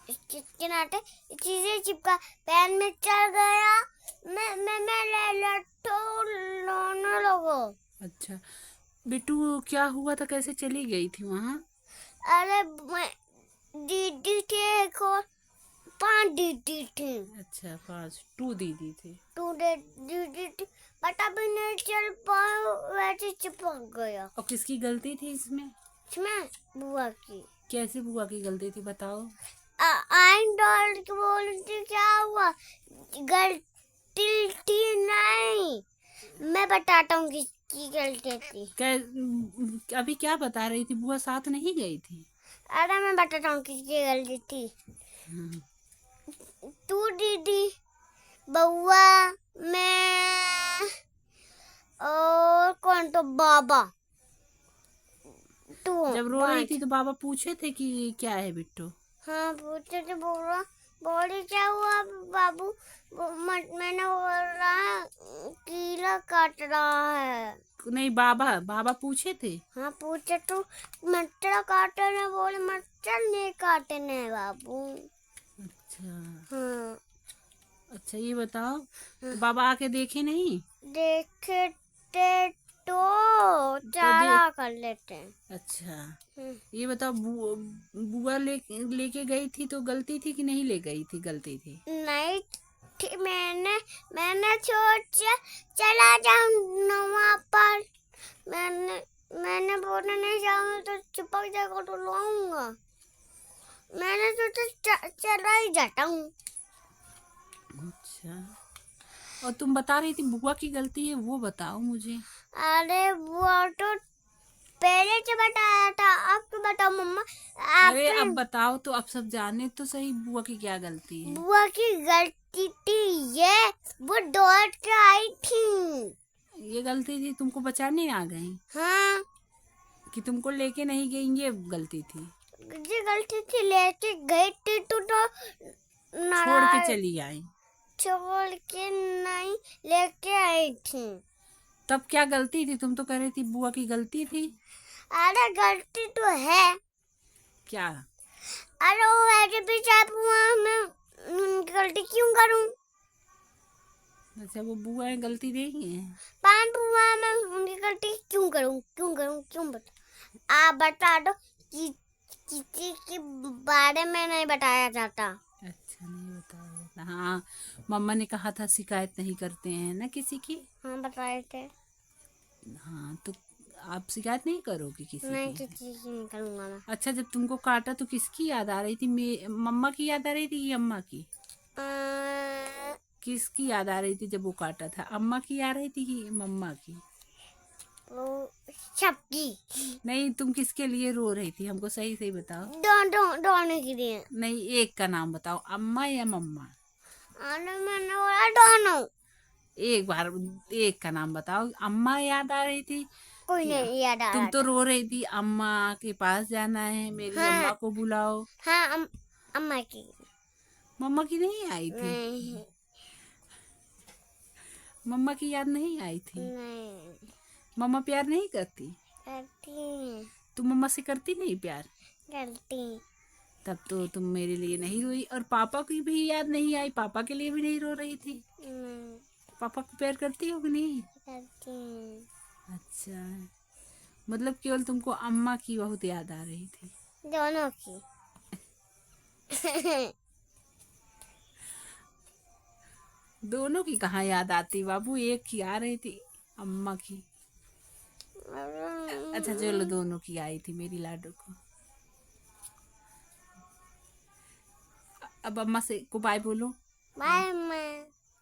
किनारे चीजें चिपका, पैन में चढ़ गया, मैं लट्टू रोने लगो। अच्छा बिट्टू, क्या हुआ था, कैसे चली गई थी वहाँ? अरे दीदी थे को 5 दीदी थी। अच्छा 5 2 दीदी थी। 2 दीदी थी, पता भी नहीं चल पाया, वैसे चिपक गया। और किसकी गलती थी इसमें? इसमें बुआ की। कैसे बुआ की गलती थी बताओ? आइन डॉल के बोलती क्या हुआ, गलती थी नहीं, मैं बताता हूँ किसकी गलती थी। अभी क्या बता रही थी? बुआ साथ नहीं गई थी? अरे मैं बताता हूँ किसकी गलती थी। हाँ। तू दीदी, बउआ, मैं और कौन, तो बाबा। तू जब रो रही थी तो बाबा पूछे थे कि क्या है बिट्टू? हाँ पूछे थे, बोले क्या हुआ बाबू, मैंने बोला कीड़ा काट रहा है। नहीं, बाबा पूछे थे। हाँ पूछे तो मच्छर काटने, बोले मच्छर नहीं काटने बाबू। अच्छा। हाँ। अच्छा ये बताओ, तो बाबा आके देखे नहीं? देखे थे तो तो चारा कर लेते हैं। अच्छा ये बताओ, बुआ लेके गई थी तो गलती थी कि नहीं ले गई थी? गलती थी। नहीं थी, मैंने सोचा चला जाऊं वहाँ पर, मैंने बोला नहीं जाऊंगा तो चिपक जाएगा तो लाऊंगा, मैंने सोचा चला ही जाता हूँ। अच्छा, और तुम बता रही थी बुआ की गलती है, वो बताओ मुझे। अरे वो तो पहले से बताया था, अब तो बताओ मम्मा। अरे अब बताओ तो, अब सब जाने तो सही बुआ की क्या गलती है। बुआ की गलती थी ये, वो दौड़ के आई थी। ये गलती थी, तुमको बचाने आ गई? हाँ कि तुमको लेके नहीं गई, ये गलती थी? ये गलती थी, लेके गई थी तो छोड़ के नाराज, चली आई? छोड़ के नहीं लेके आई थी। तब क्या गलती थी? तुम तो कह रही थी बुआ की गलती थी। अरे गलती तो है। क्या? अरे वो ऐसे भी चाप हुआ, मैं उनकी गलती क्यों करूं? अच्छा वो बुआ गलती नहीं है? 5 हुआ, मैं उनकी गलती क्यों करूं, क्यों बता, आप बता दो कि किसी के बारे में नहीं बताया जाता। अच्छा नहीं बताया जाता। हाँ, मम्मा ने कहा था शिकायत नहीं करते हैं ना किसी की। हाँ बताए थे। हाँ तो आप शिकायत नहीं करोगे किसी नहीं की? किसी की नहीं करूंगा मैं। अच्छा जब तुमको काटा तो किसकी याद आ रही थी? मम्मा की याद आ रही थी कि अम्मा की? किसकी याद आ रही थी जब वो काटा था? अम्मा की आ रही थी कि मम्मा की? वो सबकी। नहीं, तुम किसके लिए रो रही थी, हमको सही सही बताओ। दोनों के लिए। नहीं, एक का नाम बताओ, अम्मा या मम्मा? अरे मैंने बोला दोनों। एक बार एक का नाम बताओ। अम्मा याद आ रही थी कोई कि नहीं याद आ तुम रहा तो था। रो रही थी अम्मा के पास जाना है, मेरी हाँ अम्मा को बुलाओ? हाँ अम्मा की। मम्मा की नहीं आई थी? नहीं मम्मा की याद नहीं आई थी? नहीं मम्मा प्यार नहीं करती? करती, तुम मम्मा से करती नहीं प्यार? करती। तब तो तुम मेरे लिए नहीं रोई, और पापा की भी याद नहीं आई, पापा के लिए भी नहीं रो रही थी? नहीं पापा को प्यार करती हो कि नहीं? करती। अच्छा, मतलब केवल तुमको अम्मा की बहुत याद आ रही थी? दोनों की। दोनों की कहाँ याद आती बाबू, एक की आ रही थी, अम्मा की। अच्छा चलो, दोनों की आई थी मेरी लाडो को। अब अम्मा से को बाय बोलो। बाय।